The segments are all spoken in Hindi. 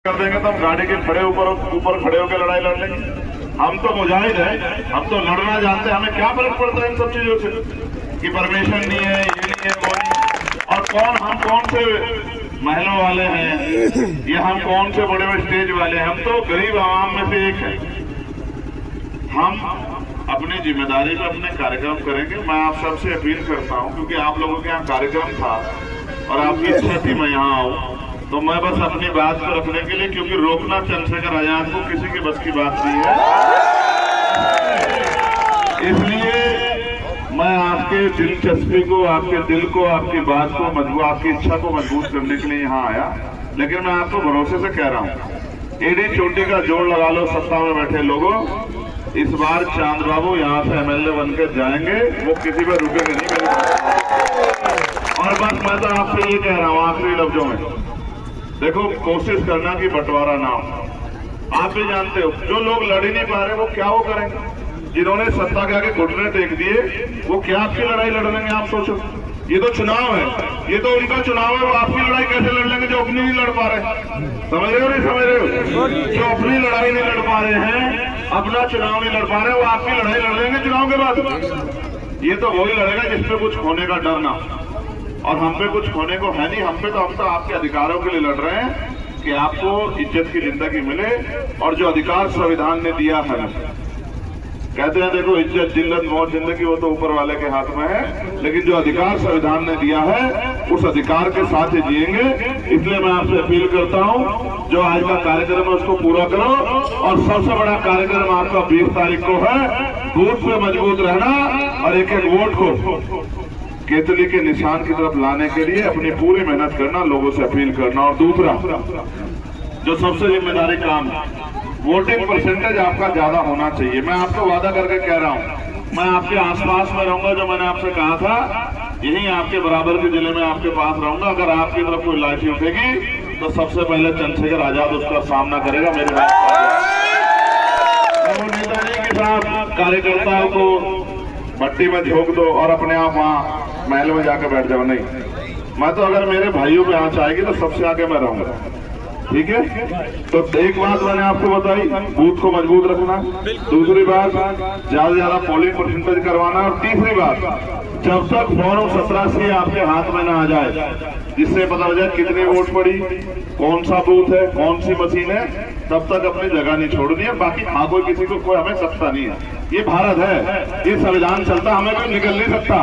कर देंगे तो हम गाड़ी के खड़े ऊपर खड़े होकर लड़ाई लड़ लेंगे। हम तो मुजाहिद है, हम तो लड़ना जानते हैं, हमें क्या फर्क पड़ता है इन सब चीजों से कि परमिशन नहीं है, ये नहीं है, वो नहीं। और हम कौन से महलों वाले हैं या हम कौन से बड़े बड़े स्टेज वाले हैं, हम तो गरीब आवाम में से एक है। हम अपनी जिम्मेदारी पर अपने कार्यक्रम करेंगे। मैं आप सबसे अपील करता हूं, क्योंकि आप लोगों के यहाँ कार्यक्रम था और आपकी इच्छा थी मैं यहाँ आऊँ, तो मैं बस अपनी बात को रखने के लिए, क्योंकि रोकना चंद्रशेखर आजाद को किसी के बस की बात नहीं है, इसलिए मैं आपके दिलचस्पी को, आपके दिल को, आपकी बात को मजबूत, आपकी इच्छा को मजबूत करने के लिए यहाँ आया। लेकिन मैं आपको भरोसे से कह रहा हूँ, एडी चोटी का जोड़ लगा लो सत्ता में बैठे लोगों, इस बार चांद बाबू यहाँ से एमएलए बनकर जाएंगे, वो किसी पर रुकेंगे नहीं मेरी बात। और बस मैं तो आपसे ये कह रहा हूँ आखिरी लफ्जों में, देखो कोशिश करना कि बंटवारा ना हो। आप भी जानते हो जो लोग लड़ ही नहीं पा रहे वो क्या वो करेंगे, जिन्होंने सत्ता के आगे घुटने टेक दिए वो क्या आपकी लड़ाई लड़ लेंगे। आप सोचो, ये तो चुनाव है, ये तो उनका चुनाव है, वो आपकी लड़ाई कैसे लड़ लेंगे जो अपनी नहीं लड़ पा रहे। समझ रहे हो नहीं समझ रहे हो? जो अपनी लड़ाई नहीं लड़ पा रहे हैं, अपना चुनाव नहीं लड़ पा रहे, वो आपकी लड़ाई लड़ लेंगे चुनाव के बाद। ये तो वही लड़ेगा जिसपे कुछ खोने का डर ना, और हम पे कुछ खोने को है नहीं। हम तो आपके अधिकारों के लिए लड़ रहे हैं कि आपको इज्जत की जिंदगी मिले, और जो अधिकार संविधान ने दिया है, कहते हैं देखो इज्जत जिल्लत मौत जिंदगी वो तो ऊपर वाले के हाथ में है, लेकिन जो अधिकार संविधान ने दिया है उस अधिकार के साथ ही जिएंगे। इसलिए मैं आपसे अपील करता हूं, जो आज का कार्यक्रम है उसको पूरा करो, और सबसे बड़ा कार्यक्रम आपका 20 तारीख को है। बूथ पे मजबूत रहना और एक एक वोट को केतली के निशान की तरफ लाने के लिए अपनी पूरी मेहनत करना, लोगों से अपील करना। और दूसरा जो सबसे जिम्मेदारी काम है, वोटिंग परसेंटेज आपका ज्यादा होना चाहिए। मैं आपको वादा करके कह रहा हूं, मैं आपके आसपास में रहूंगा, जो मैंने आपसे कहा था यही आपके बराबर के जिले में आपके पास रहूंगा। अगर आपकी तरफ कोई लाठी उठेगी तो सबसे पहले चंद्रशेखर आजाद उसका सामना करेगा। मेरी बात वो नेताजी के साथ कार्यकर्ताओं को भट्टी में झोंक दो और अपने आप वहाँ महल में जाकर बैठ जाओ, नहीं। मैं तो अगर मेरे भाइयों पे आंच आएगी तो सबसे आगे मैं रहूंगा, ठीक है। तो एक बात मैंने आपको बताई, बूथ को मजबूत रखना, दूसरी बात ज्यादा से ज्यादा पोलिंग परसेंटेज करवाना, और तीसरी बात जब तक फॉर्म 17C आपके हाथ में ना आ जाए, जिससे पता हो जाए कितनी वोट पड़ी, कौन सा बूथ है, कौन सी मशीन है, तब तक अपनी जगह नहीं छोड़नी है। बाकी हाँ कोई किसी को कोई हमें सकता नहीं है, ये भारत है, ये संविधान चलता, हमें कोई निकल नहीं सकता।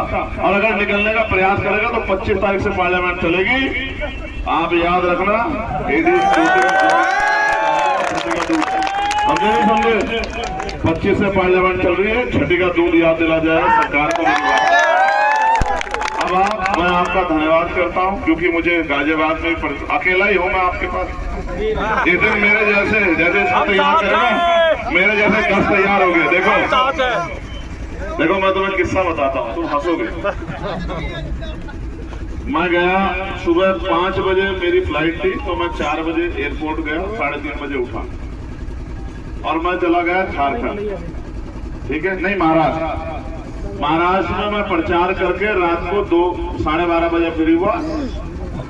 और अगर निकलने का प्रयास करेगा तो 25 तारीख से पार्लियामेंट चलेगी। आप याद रखना, समझे नहीं समझे, 25 से पार्लियामेंट चल रही है, छठी का दूध याद दिला जाएगा सरकार को। अब मैं आपका धन्यवाद करता हूं, क्योंकि मुझे गाजियाबाद में अकेला ही हूं मैं आपके पास। इस दिन मेरे जैसे तैयार करेगा, मेरे जैसे 10 तैयार हो गए। देखो मैं तुम्हें किस्सा बताता हूँ, तुम हंसोगे। मैं गया सुबह 5 बजे मेरी फ्लाइट थी, तो मैं 4 बजे एयरपोर्ट गया, 3:30 बजे उठा और मैं चला गया झारखंड, ठीक है, नहीं महाराष्ट्र में मैं प्रचार करके रात को 12:30 बजे फ्री हुआ।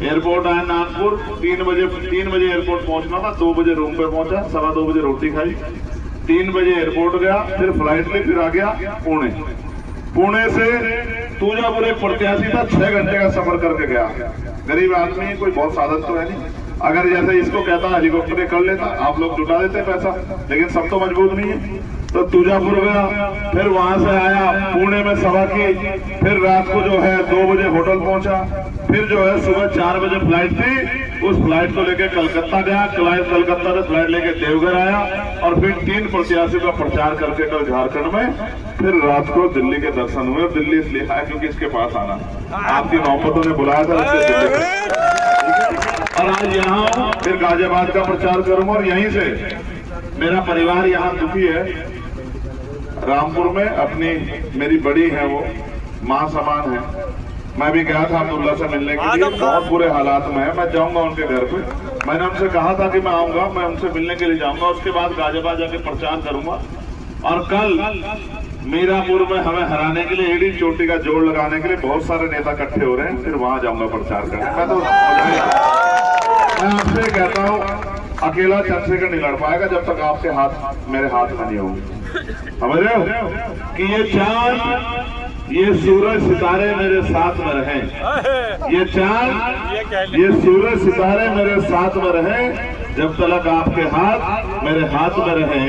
एयरपोर्ट आया नागपुर, 3 बजे एयरपोर्ट पहुंचना था, 2 बजे रूम पे पहुंचा, 2:15 बजे रोटी खाई, 3 बजे एयरपोर्ट गया, फिर फ्लाइट ली, फिर आ गया पुणे से तुजापुर एक प्रत्याशी था, 6 घंटे का सफर करके गया। गरीब आदमी, कोई बहुत साधन तो है नहीं, अगर जैसे इसको कहता हेलीकॉप्टर कर लेता, आप लोग जुटा देते पैसा, लेकिन सब तो मजबूत नहीं है। तो तुजापुर गया, फिर वहां से आया, पुणे में सभा की, फिर रात को जो है 2 बजे होटल पहुंचा, फिर जो है सुबह 4 बजे फ्लाइट थी, उस फ्लाइट को लेकर कलकत्ता गया, कलकत्ता से फ्लाइट लेके देवघर आया, और फिर 3 प्रत्याशियों का प्रचार करके कल झारखंड में, फिर रात को दिल्ली के दर्शन हुए। दिल्ली इसलिए आया क्योंकि इसके पास आना, आपकी मोहब्बतों ने बुलाया था और आज यहाँ फिर गाजियाबाद का प्रचार करूंगा। और यहीं से मेरा परिवार यहाँ दुखी है, रामपुर में अपनी मेरी बड़ी है, वो माँ समान है। मैं भी गया था अब्दुल्ला से मिलने के लिए, बहुत बुरे हालात में है। मैं जाऊंगा उनके घर पे, मैंने उनसे कहा था कि मैं आऊंगा, मैं उनसे मिलने के लिए जाऊंगा, उसके बाद गाजियाबाद जाके प्रचार करूंगा। और कल मीरापुर में हमें हराने के लिए, एडी चोटी का जोड़ लगाने के लिए बहुत सारे नेता इकट्ठे हो रहे हैं, फिर वहां जाऊंगा प्रचार करने। मैं आपसे कहता हूँ अकेला चंद्रशेखर नहीं लड़ पाएगा जब तक आपके हाथ मेरे हाथ में नहीं होंगे। समझ रहे हो कि ये चांद, ये सूरज सितारे मेरे साथ में रहें, ये चांद, ये सूरज सितारे मेरे साथ में रहें जब तक आपके हाथ मेरे हाथ में रहें।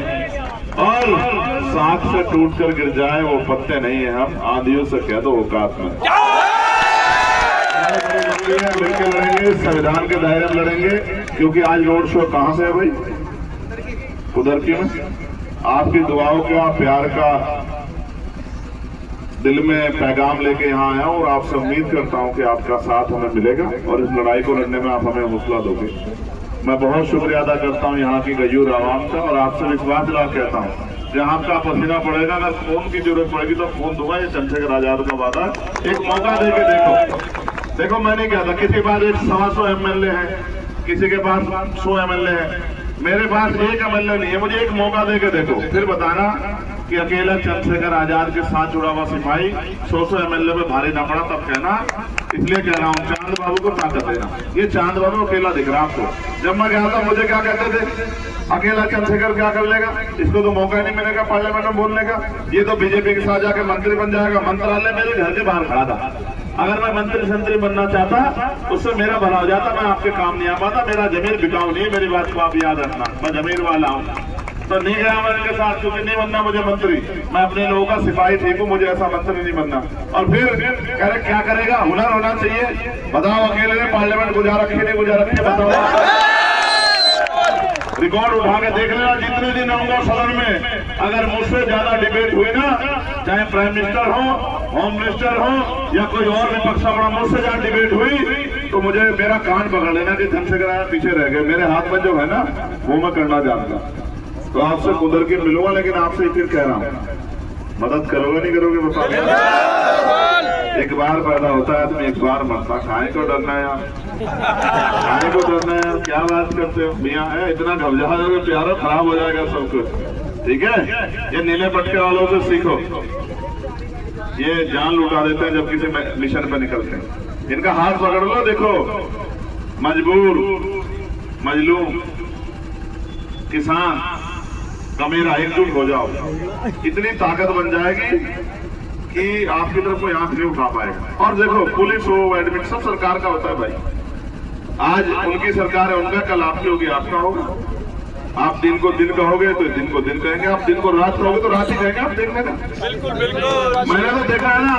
और साथ से टूट कर गिर जाए वो पत्ते नहीं है, हम आंधियों से कह दो औकात में। मिलकर लड़ेंगे, संविधान के दायरे में लड़ेंगे। क्योंकि आज रोड शो कहाँ से है भाई? कुदरती में। आपकी दुआओं का, प्यार का दिल में पैगाम लेके यहाँ आया हूँ और आपसे उम्मीद करता हूँ कि आपका साथ हमें मिलेगा और इस लड़ाई को लड़ने में आप हमें हौसला दोगे। मैं बहुत शुक्रिया अदा करता हूँ यहाँ की गयूर आवाम का और आपसे विश्वास दिला कहता हूँ जहाँ आपका पसीना पड़ेगा, अगर खून की जरूरत पड़ेगी तो खून दूंगा। ये चंद्रशेखर आजाद का वादा, एक मौका दे के देखो। देखो मैं नहीं कहता किसी के पास 100 MLA है, किसी के पास 100 MLA है, मेरे पास एक MLA नहीं है। मुझे एक मौका दे के देखो, फिर बताना कि अकेला चंद्रशेखर आजाद के साथ जुड़ा हुआ सिपाही 100 MLA में भारी ना पड़ा, तब कहना। इसलिए कह रहा हूँ चांद बाबू को ताकत देना। ये चांद बाबू अकेला दिख रहा आपको। जब मैं गया था मुझे क्या कहते थे, अकेला चंद्रशेखर क्या कर लेगा, इसको तो मौका ही नहीं मिलेगा पार्लियामेंट में बोलने का, ये तो बीजेपी के साथ जाके मंत्री बन जाएगा। मंत्रालय मेरे घर के बाहर खड़ा था। अगर मैं मंत्री संतरी बनना चाहता उससे मेरा भला हो जाता, मैं आपके काम नहीं आ पाता। मेरा जमीर बिकाऊ नहीं है, मेरी बात को आप याद रखना। मैं जमीर वाला हूँ तो नहीं गया मैं इनके साथ, क्योंकि नहीं बनना मुझे मंत्री। मैं अपने लोगों का सिपाही ठीक हूँ, मुझे ऐसा मंत्री नहीं बनना। और फिर कह रहे क्या करेगा, हुनर होना चाहिए। बताओ अकेले ने पार्लियामेंट गुजार रखी नहीं गुजार रखी, बताओ। रिकॉर्ड उठा के देख लेना, जितने दिन आऊंगा सदन में, अगर मुझसे ज्यादा डिबेट हुई ना, चाहे प्राइम मिनिस्टर हो, होम मिनिस्टर हो या कोई और विपक्ष बड़ा, मुझसे ज्यादा डिबेट हुई तो मुझे मेरा कान पकड़ लेना कि चंद्रशेखर पीछे रह गए। मेरे हाथ में जो है ना वो मैं करना जानता। तो आपसे कुदर के मिलूंगा, लेकिन आपसे फिर कह रहा हूँ मदद करोगे नहीं करोगे बताओ। एक बार पैदा होता है आदमी, एक बार मरता। खाने को डरना है यार, खाने को डरना है यार, क्या बात करते हो मियाँ? है इतना घबरा जाओगे, प्यारा खराब हो जाएगा सब कुछ। ठीक है, ये नीले पटके वालों से सीखो। ये जान लुटा देते हैं जब किसी मिशन पे निकलते हैं। इनका हाथ पकड़ लो, देखो मजबूर, मजलूम, किसान, कमेरा, एकजुट हो जाओ। इतनी ताकत बन जाएगी कि आपकी तरफ कोई आंख नहीं उठा पाएगा। और देखो पुलिस हो, एडमिट, सब सरकार का होता है भाई। आज उनकी सरकार है, उनका, कल आपकी होगी, आपका होगा। आप दिन को दिन कहोगे तो दिन को दिन कहेंगे, आप दिन को रात कहोगे तो रात ही कहेंगे। आप देखने का बिल्कुल बिल्कुल मैंने तो देखा है ना,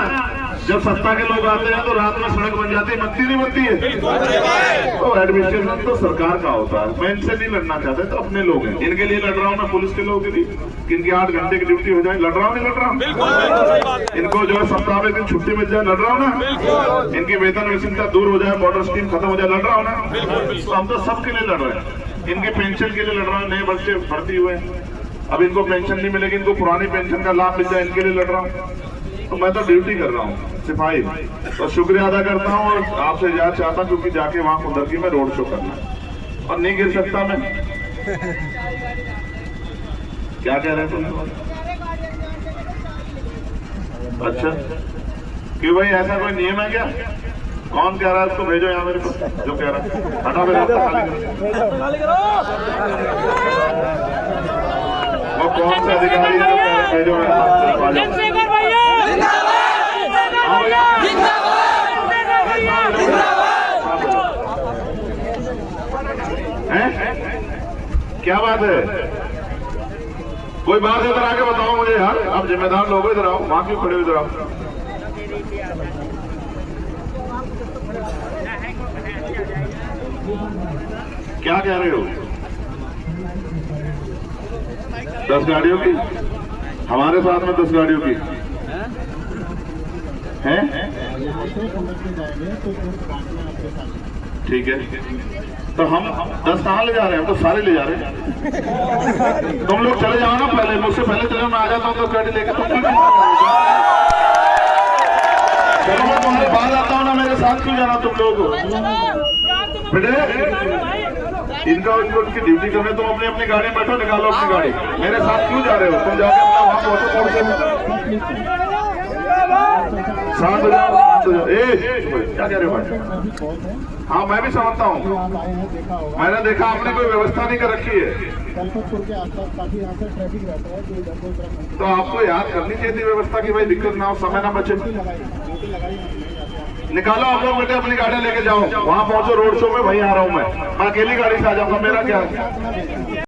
जब सत्ता के लोग आते हैं तो रात में सड़क बन जाती है, बनती नहीं बनती है। तो एडमिनिस्ट्रेशन तो सरकार का होता है। मैं इनसे नहीं लड़ना चाहता, तो अपने लोग हैं, इनके लिए लड़ रहा हूँ मैं, पुलिस के लोगों के लिए कि इनकी 8 घंटे की ड्यूटी हो जाए। लड़ रहा हूँ नहीं लड़ रहा हूँ? इनको जो है सप्ताह में दिन छुट्टी मिल जाए, लड़ रहा हूँ ना? इनकी वेतन विषमता दूर हो जाए, बॉर्डर स्कीम खत्म हो जाए, लड़ रहा हूँ ना? तो हम तो सबके लिए लड़ रहे हैं। इनके पेंशन के लिए लड़ रहा हूँ, नए बच्चे भर्ती हुए, अब इनको पेंशन नहीं मिलेगी, इनको पुरानी पेंशन का लाभ मिल जाए, इनके लिए लड़ रहा हूँ। तो मैं तो ड्यूटी कर रहा हूँ सिपाही। तो शुक्रिया अदा करता हूँ और आपसे इजाजत चाहता हूँ, क्योंकि जाके वहां कुदरती में रोड शो करना और नहीं गिर सकता मैं। क्या कह रहे हैं तुम? अच्छा क्यों भाई, ऐसा कोई नियम है क्या? कौन कह रहा है? उसको भेजो यहाँ मेरे को जो कह रहा है। हटा फिर रास्ता खाली करो। वो कौन सा अधिकारी है जो कह रहे भेजो मेरे पास? क्या बात है? कोई बात है, इधर आके बताओ मुझे यार। आप जिम्मेदार लोग इधर आओ, वहां क्यों खड़े हो? इधर आओ। क्या कह रहे हो? 10 गाड़ियों की, हमारे साथ में 10 गाड़ियों की है। ठीक है, तो हम 10 कहाँ ले जा रहे हैं? हम तो सारे ले जा रहे हैं। तुम लोग चले जाओ ना, पहले मुझसे पहले चले, मैं आ जाता हूँ 10 गाड़ी लेकर। चलो मैं तुम्हारे बाद आता हूँ ना, मेरे साथ क्यों जाना तुम लोग? बेटे इनका उनकी ड्यूटी करने, तुम अपनी अपनी गाड़ी में बैठो, निकालो अपनी गाड़ी। मेरे साथ क्यों जा रहे हो? तुम जाके अपना वहां पहुंचो, साथ हो जाओ। शांत हो जाओ। क्या कह रहे हो भाई? हाँ मैं भी समझता हूँ, मैंने देखा आपने कोई व्यवस्था नहीं कर रखी है, के आसपास काफी यहाँ से ट्रैफिक रहता है, तो आपको याद करनी चाहिए थी व्यवस्था की भाई, दिक्कत ना हो, समय ना बचे। निकालो आप लोग बेटे अपनी गाड़ी लेके जाओ, वहां पहुंचो रोड शो में, वहीं आ रहा हूँ मैं अकेली गाड़ी से आ जाऊंगा, मेरा क्या है।